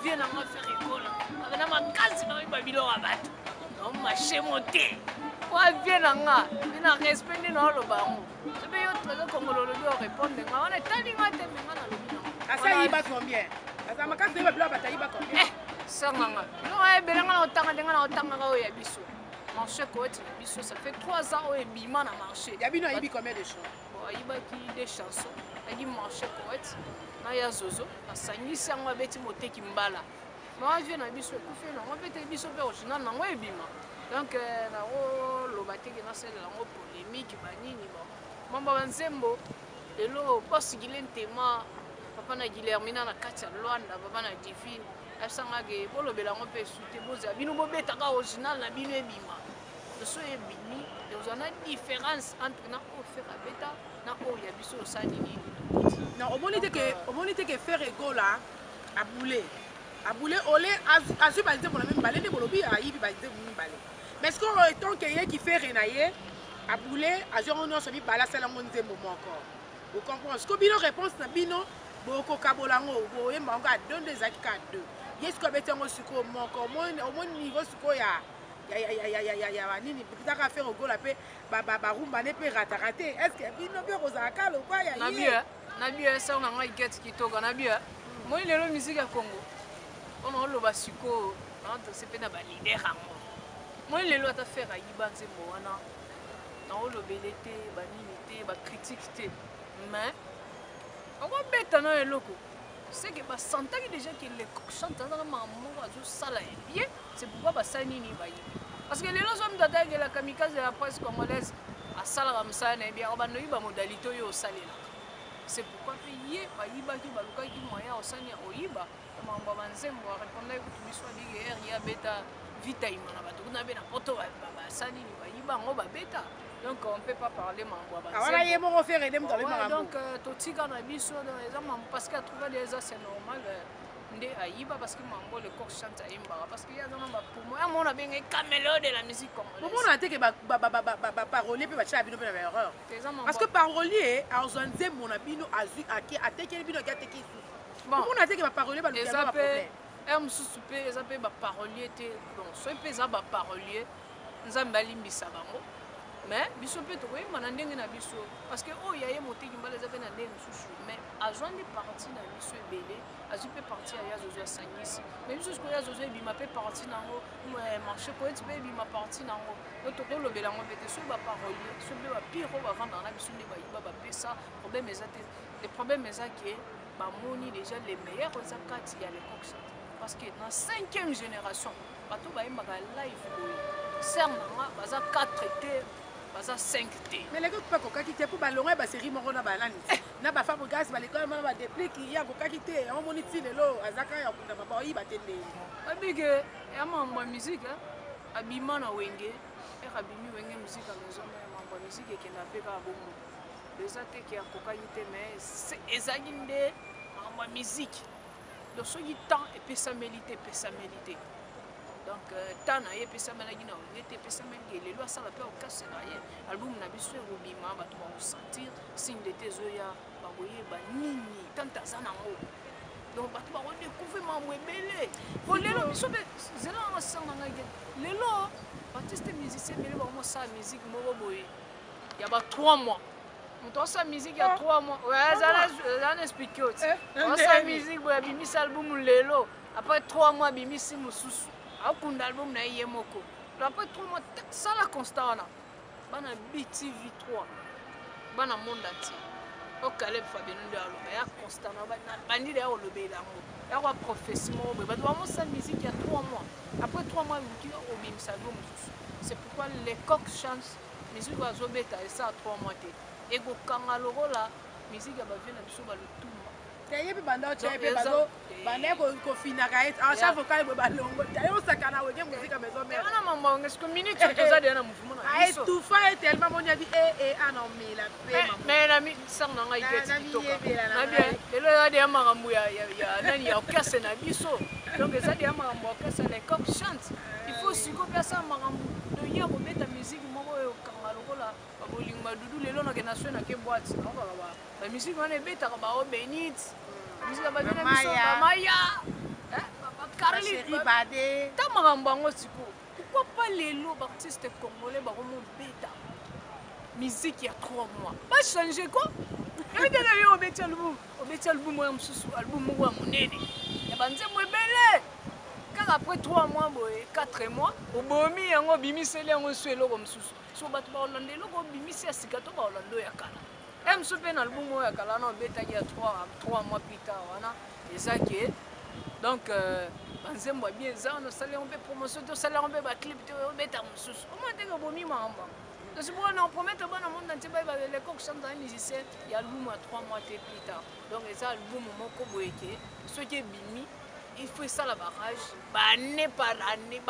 vie nanga faire ekola abena makasi nango yiba biloko ya bato nango mashemo te po avie nanga ina respect nde na oloba yango sope yo trésor congolo olobi orépondre nga wana etalinga te menga nalobi nango asa yiba combien asa makasi nayiba biloko bato ayiba combien sanganga biloko ayebelenga na otanga ndenga na otangaka oyo ya biso marché koeti na biso ça fait 3 ans oyo ebima na marché ya bino ayibi combien de choses ayibaki des chansons ayiki marché koeti na ya zozo asangisi yango abeti moteki mbala maavie na biso ekufi nango mpe te biso mpe original nango ebima donc nakoloba teke nasalela yango polémique banini mambo banzembo lelo posigile ntema papa na Guilhermina na kati ya Luanda papa na Divine asangake bolobela ngo pe sute boza bino bobetaka original na bino ebima so ebimi ozana différence entre na o faire beta na o ya biso osani ni non omoni te ke faire ego là aboulé olé azu balite pour la même balé de bolobi ayibi balite pour balé mais ce qu'on étant que yé qui fait renaye aboulé azo on so bi bala sala ngonze mo encore vous comprenez ce que bino réponse na bino boko kabolango bo yemba nga don des actes 2 yes ko betengo siko moko au niveau siko ya nini peut-être faire au gola pe ba rumba ne pe ratarate est-ce que bino be rozaka lo kwa ya na bien ça on a get kitoka na bien moi lelo musique ya Congo on lo basiko entre c'est pena ba leader amo moi lelo ata faire ayiba nzembo wana na lo belete ba nini te ba critique te mais on va bêter dans le loco. C'est que Santa qui déjà que les chante dans la maman a ça là bien. C'est pourquoi bah ça ni va y. Parce que les hommes d'attaque la kamikaze de la presse congolaise à sala comme ça n'est bien. On va nous y ba modalité au salé là. C'est pourquoi payer ba yiba qui ba luka qui moyen au sani au yiba. On va banzembo répondre que tu soit dit hier il y a bêta vita imana ba tu na be na poto ba sani ba yiba ngo ba bêta. Donc on ne peut pas parler mambo. Voilà, il y a mon frère et dem dans le mambo. Donc totika na biso parce qu'à trouver des c'est normal ndé ayiba parce que mambo le coq chante aimba parce qu'il y a dans ma pour moi on a bien caméléon de la musique congolaise. Pourquoi on a été que parolier peut bacher bino na erreur. Parce que parolier a zonze mon abino azu aki ateke bino ki ateke. Bon, on a été que parolier ba le problème. Susupe ezapé ba parolier te bon soit pesa ba parolier nzamba limbisa bango. Mais biso peut trouver manandenge na biso parce que oh yaye moteki mbala za na ndenge susu mais azwan des parties na biso ebele azu peut partir ya zozo sangisi mais biso ko ya zozo bima peut partir nango marché ko eti be bima partie nango donc to lobela ngo bete so ba parolier so be ba pire ba vendre na biso ne ba yiba ba pesa problème ezate le problème ezaki ba moni déjà les meilleurs zakati ya les cox parce que dans 5e génération bato ba yimba live serment baza 4 t baza 5T. Mais les gars pas coca qui pour ballon ba série moko na balani. Na ba fabo gas ba l'école ba déplique ya coca qui té on moniti lelo azaka ya kunda ba yi ba tende. Abige ya mambo musique abima na wenge e rabimi wenge musique à maison mais mambo musique qui na peka bomo. Déjà te qui a coca qui té mais c'est ezaginde mambo musique. Donc ce qui temps et puis ça mérite donc tant na yepe ça malagi na ngete pesa mengi les lois ça la paix au casse na ye album na biso robima ba to ba sentir signe de tezoya ba boye ba nini tanta zana ngo donc ba to ba découvrir mambo ebele pour lelo biso be zela na sang na ngeke lelo artiste musicien mais ba mo sa musique mo boye ya ba 3 mois on sa musique il y a 3 mois ouais ça expliquer on sa musique boya bimisa album lelo après 3 mois bimisi mususu akunda album na ye moko après 3 mois ça la constat na bana BTV3 bana monde entier o Caleb Fabien ndo aloba ya constat na bandi de olobela ngo ya kwa professionnel ba doit mo sa musique il y a 3 mois après 3 mois qui au bim sa album c'est pourquoi les coq chance musique va zobeta et ça 3 mois te ego kanga lokola musique ba vient na biso ba lutumba yebi banda chepe bazo banda ko finaka et en chaque vocal bo balongo tayo sakana wege musique maison mère na maman ngesko communique sur toza de na mouvement na biso tout fa tellement mon dit non mais la paix mais na mi sang na ngai geti to na bien lelo ya de makambo ya nani ya okase na biso donc ça de makambo okase les coq chante il faut siko pesa makambo to ya ko beta musique moko yo kanga lokola bolinga dudu lelo na kenation na ke boîte ba musique wana beta ba o benit musique ba bena biso ba maya ba Carly bade ta makambo ngo siko pourquoi pas lelo ba artiste congolais ba mo beta musique il y a 3 mois ba changer quoi et bien là yo beta album moi mususu album moi monene ya banze mo bele car après 3 mois boy 4 mois obomi yango bimiseli yango swelo comme mususu so bato ba Hollande loko bimisi ya sikato ba Hollande ya kala em super na album ya kala na beta ya 3 mois plus tard wana ezaki donc banzembo bien ça on sali on peut promotion to sali on peut ba clip to beta mususu o mate ko bomi mamba donc c'est pour on promettre bana monde entier ba les coq chante dans musicien ya album à 3 mois plus tard donc ça album moko boyeke ce qui est bimi il faut ça la barrage année par année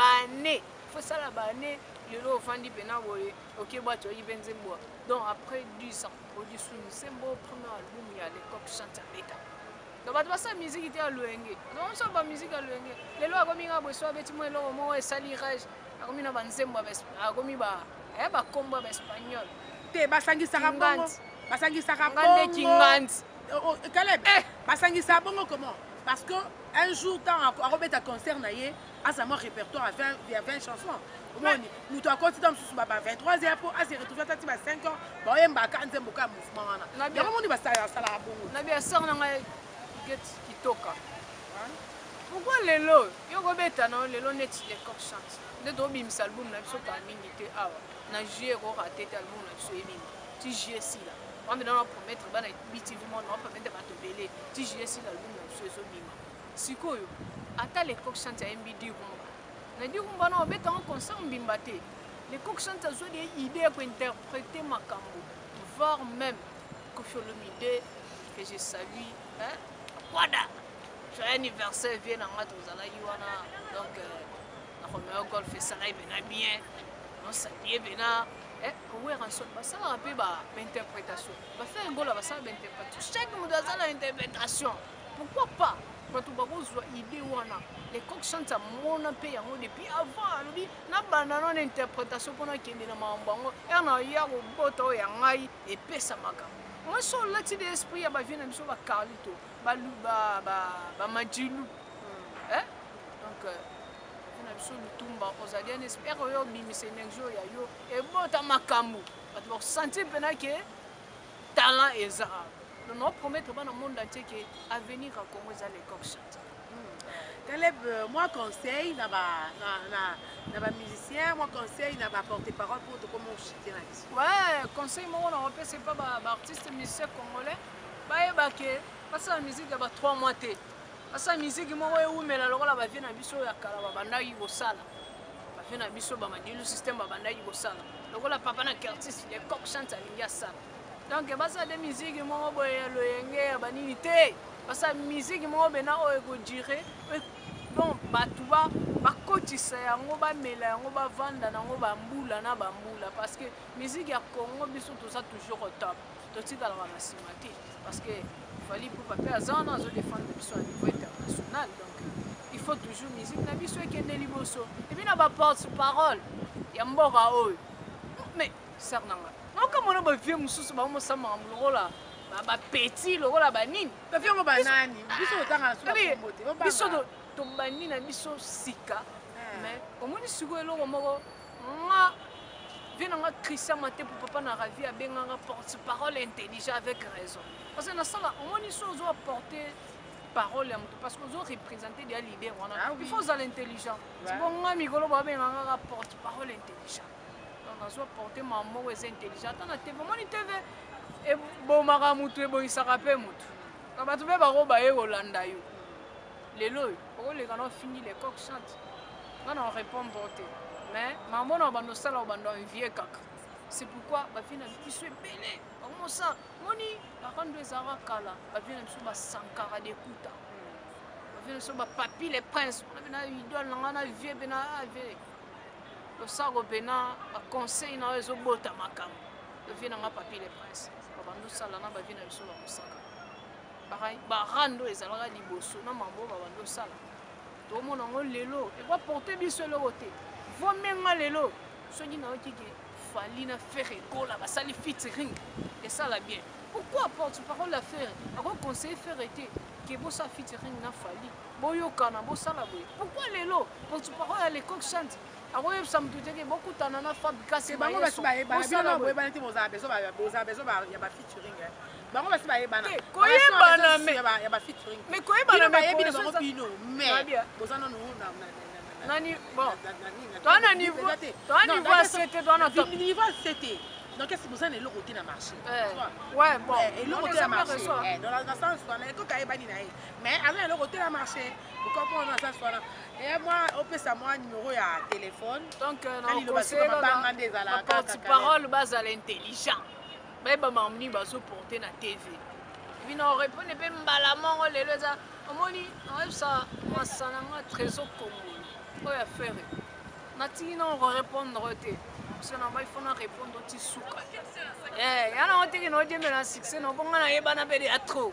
il faut ça la année lelo ofandi pena boye ok boîte oyi benze bois donc après 10 ans produit sous c'est beau premier album il y a les coq chante beta donc bato basa musique ite ya loenge donc so ba musique ya loenge lelo akomi nga boso abeti mo eloko mo esali rage akomi na banzembo akomi ba kombo ba espagnol te basangisaka bongo basangisaka ngande kinganti Caleb basangisa bongo comment parce que un jour tant akobeta concert na ye azama répertoire à 20 chansons omoni mutu akoti ta mosusu baba 23h po asi retrouver tati ba 5 ans boyembaka nzembo ka mouvement wana yango moni basalaka bongo na bien sœur na ngai kitoka pourquoi lelo yokobeta na lelo neti les coq chante nde tobimisa album na biso kala mingi te awa na juillet korate te album na biso ebima ti juillet sila wambe na promettre bana BTV Monde na promettre bato belé ti juillet sila album na biso ezobima sikoyo ata les coq chante ya MBD rumba na di rumba na obeta en concert mbimba te les coq chante azwa des idées pour interpréter makambo voire même Koffi Olomide que je salue hein Wada joyeux anniversaire vient na nga tozalaki wana donc na Romeo Golf esalaki bena bien non salie bena owera nsolo basalaka mpe bainterprétation bafaire ngola basala bainterprétation chaque moto azala interprétation pourquoi pas bato bakozwa idée wana les coq chante amona mpe yango depuis avant alobi nabanda nona interprétation mpona akende na makambo yango na ya kobota oyo ya ngai epesa makambo moi so olati de esprit ya bavie na biso bacarlito bamajilu donc na biso lutumba ozali un esprit oyo obimisa énergie oyo ya yo ebota makambo bato bakosentir mpena ke talent eza non promettre bana monde entier que avenir à Congo za les coq chante. Caleb, moi conseil na ba musicien, moi conseil na ba porte-parole pour comment chanter la musique. Ouais, conseil moi on rappelle c'est pas ba artiste musicien congolais. Ba ebake, parce la musique ba 3 mois té. Parce la musique moi ou mais la lokola ba vient na biso ya kala ba bandaki ko sala. Ba vient na biso ba madilu système ba bandaki ko sala. Lokola papa na artiste les coq chante alinga sala. Donc basa de musique mo boye loyenge banini te basa musique mo bena o ego dire donc batuba bakotisa yango bamela yango bavanda nango bambula na bambula parce que musique ya Congo biso tout ça toujours au top totikala na simati parce que fallait pour papa azana zo défendre biso à niveau international donc il faut toujours musique na biso ekende liboso et puis na ba porte parole ya mboka oyo mais sernanga donc mon ba vie mususu ba mo sama lokola ba petit lokola ba nini ba vie mo ba nani biso otanga na suka biso to bani na biso sika mais omoni siko eloko moko nga vient nga Christian Maté pour papa na ravi a benganga porte parole intelligent avec raison parce que na sala omoni so zo apporter parole ya moto parce que zo représenter des leaders wana il faut ça l'intelligent c'est bon nga mikolo ba benganga porte parole intelligent on porter maman ou intelligent on a TV moni TV et bon mara mutu e boisaka pe mutu ka batu be ba roba e Holanda yo lelo o le kana fini les coq chante on en répond porter mais maman na bando sala bando envier kaka c'est pourquoi ba fina biso belé comment ça moni ba kando ezara kala ba fina biso ba sankara de kuta ba fina biso ba papi les princes on a bina idole na vie bina ave le sago bena a conseil na ezo bota makambo le vient na papier les princes babando sala na ba vina biso ba musaka barai ba rando ezalaka liboso na mambo babando sala to mona ngo lelo e ba porter biso le côté vo menga lelo soki na okike fali na faire gola ba sali featuring et ça la bien pourquoi porte parole la faire a conseil faire été que bo sa featuring na fali boyo kana bo sala boy pourquoi lelo porte parole à l'écoque chante alors il semble que beaucoup de gens fabriquent bango basi ba ebana bino boye bana ti boza beso ba ya ba featuring bango basi ba ebana koyebana me ya ba featuring mais koyebana me yebi de bango bino mais boza non na nani bon toi na niveau 7 toi na top niveau 7 donc qu'est-ce que vous avez le côté na marché ouais bon et le côté na marché dans la sens on est ko kayebani na mais avec le côté na marché vous comprenez ça soit et moi on peut ça moi numéro ya téléphone donc na conseil la porte-parole base à l'intelligent ba mamni ba so porter na TV bino répondre pe mbala mongo lelo za omoni naoyebisa masana nga trésor congolo oyo affaire natiki nango répondre te parce que na bai fona répondre ti suka ya nango tiki naodiembela succès nobonga nayebana mpe de ya trop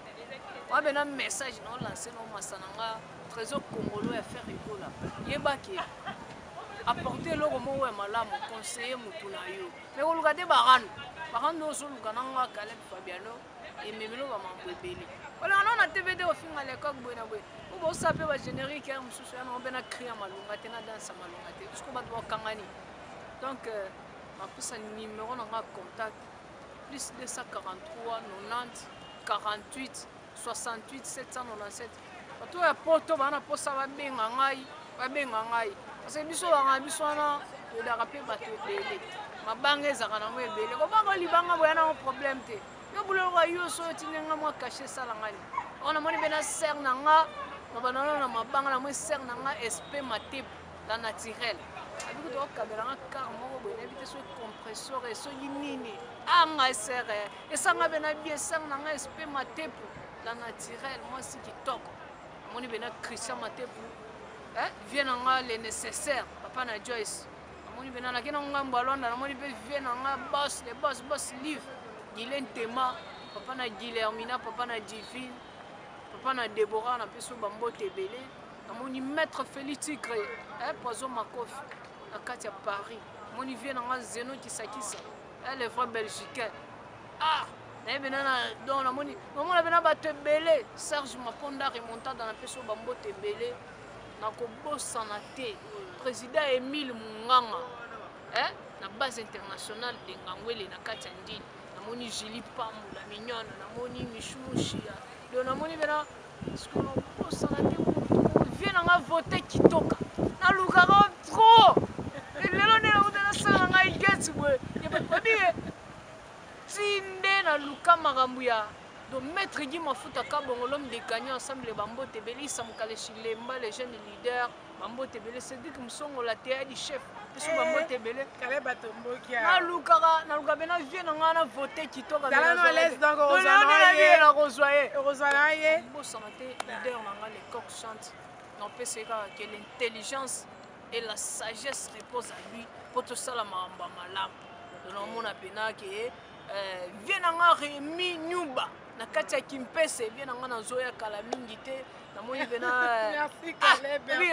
wabena message naolance no masana nga trésor congolo oyo affaire ekola yebaki apporter eloko moko ya malamu conseiller motu na yo me koluka te barandu ozoluka nanga Caleb Fabiano ememelo bamambo ebele olenga nao na tv te ofinga lekok boye na boye po bosa mpe bagénérique ya mosusu ya nango mpe na cri ya malonga te na danse ya malonga te puisque bato bakangani donc napesa numéro na nga contact plus 243 90 48 68 797 bato ya poto bana posa babenga ngai parce que biso banga biso wana todaka mpe bato ebele mabanga ezaka nango ebele kobanga libanga boya nango problème te yo buloko yo so otindi nga mwa cache esala ngani o namoni mpe na ser na nga mabanano na mabanga na mwa ser na nga espe matepu la naturel abiki tokabela nga kar moko boye nayebi te so compresseur esoki nini anga esere esanga mpe na bie ser na nga espe matepu la naturel mwasi kitoko namoni mpe na Christian matepu vie na nga le nécessaire papa na Joyce namoni mpe nanaki na ngambo alonda namoni mpe vie na nga boss le boss livre Gilen Tema papa na Guilhermina papa na Divine papa na Deborah na peso bambote ebele namoni maître Félix Tigre poison makofi na kati ya Paris namoni vie na nga Zeno Kisakisa le vrai belgicain nayebi nana don namoni namona mpe na bato ebele Serge Maponda remontada na peso bambote ebele nakobosana te président Emile Munganga na base internationale de Ngangwele na kati ya ndini namoni Julie Pamula mignonne namoni Michumushia do namoni bena siko nakobosana te vie nanga vote kitoka nalukaka trop lelo nde nakuta nasala ngai geti boye babie tinde naluka makambo ya donc maître Guy Mafuta Kabongo l'homme des gagnants ensemble bambote ebele Issa Mukaleshi Lemba les jeunes leaders bambote ebele Cédric Msongo la théâtre du chef peso bambote ebele naluka bena vie na nga na vote kitoka nakozwa ye bosana te leader na nga les coqs chantent napeseka que l'intelligence et la sagesse reposent à lui po tosala makambo ya malamu naomona pena ke vie na nga Rémi Nyumba na kati ya Kimpese vie na nga nazoya kala mingi te namoni pena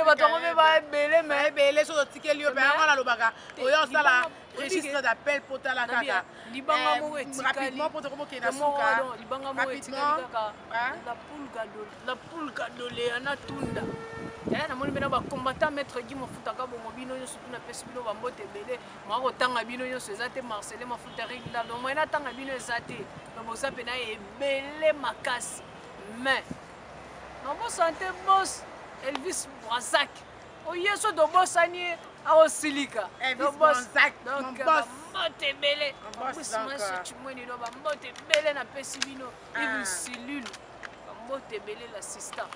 bato yango mpe baebele maebele so totikeli yo mpe yango nalobaka oyo osala registre d'appel po tala kaka libanga moko rapidement po tokomokenda suka libanga moko etikali kaka la poule gadolea na tunda namoni mpena bacombatant maître Guy Mafuta Kabongo bino nyonso tuna pesi bino bambote ebele mwa kotanga bino nyonso eza te Marcelin Mafuta rigla donc moye natanga bino eza te donc boza mpena ebele makasi mais nabosana te bos Elvis Brazak oye so tobosani aosilika donc bambote ebele bambote no bambote ebele napesi bino Yves Silulu bambote ebele l'assistant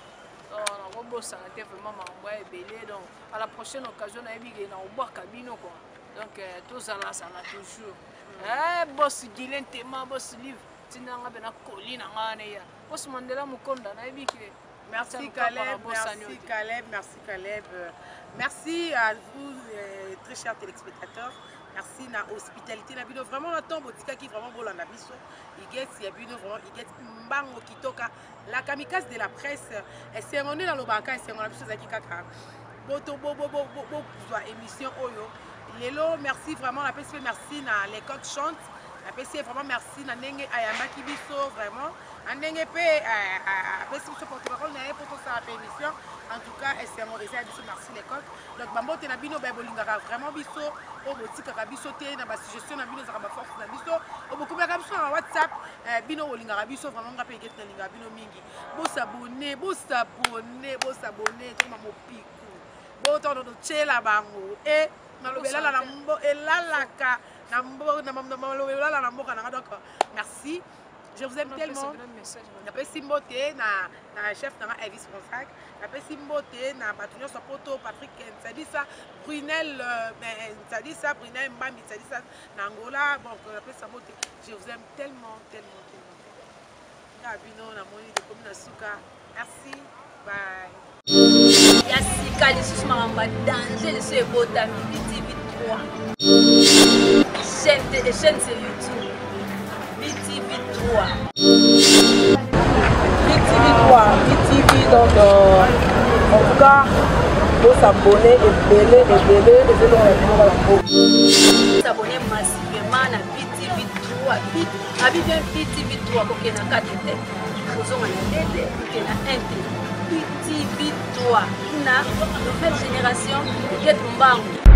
nakobosana te vraiment makambo ya ebele donc à la prochaine occasion nayebi ke nakobwaka bino quoi donc tozalazala toujours bos Gilen Tema bos livre tindanga mpe nakoli na nga wana eya bos Mandela Mukonda nayebi ke merci Caleb, merci à vous très chers téléspectateurs. Merci na hospitalité na bino vraiment na tombo tika qui vraiment bolanda biso igeti ya bino vraiment igeti mbango kitoka la kamikaze de la presse c'est ngone na lobaka c'est ngona biso zaki kaka boto zwa émission oyo lelo merci vraiment la pesi merci na les coqs chantent la pesi vraiment merci na ndenge ayambaki biso vraiment ndenge pe pesi biso porte-parole na ye pour ça émission en tout cas c'est ngone eza biso merci les coqs donc bambote na bino ba bolingaka vraiment biso o botikaka biso te na basuggestion na bino ezaka baforce na biso obokumaka biso na WhatsApp bino bolingaka biso vraiment nga mpe egeti nalingaka bino mingi bosabone toma mopiku botondo totyela bango e nalobelala na mbo elalaka na malobelala na mboka nanga donc merci. Je vous aime tellement. Napesi simbote na chef na Elvis Brazak. Napesi simbote na Patrick Sapoto, Patrick Nsadisa, Brunel Nsadisa, Brunel Mbambi Nsadisa na Angola. Donc napesi simbote. Je vous aime tellement. Gabino na moni de commune Suka. Merci. Bye. Ya sika lisusu makambo ya danger liso ebotami BTV 3 chaîne sur YouTube BTV 3 BTV 3 BTV donc en tout cas faut s'abonner s'abonner massivement na BTV 3 abi bien BTV 3 kokena 4 te kozonga na dede kokena 1 te BTV 3 na nouvelle génération Get Mbangu.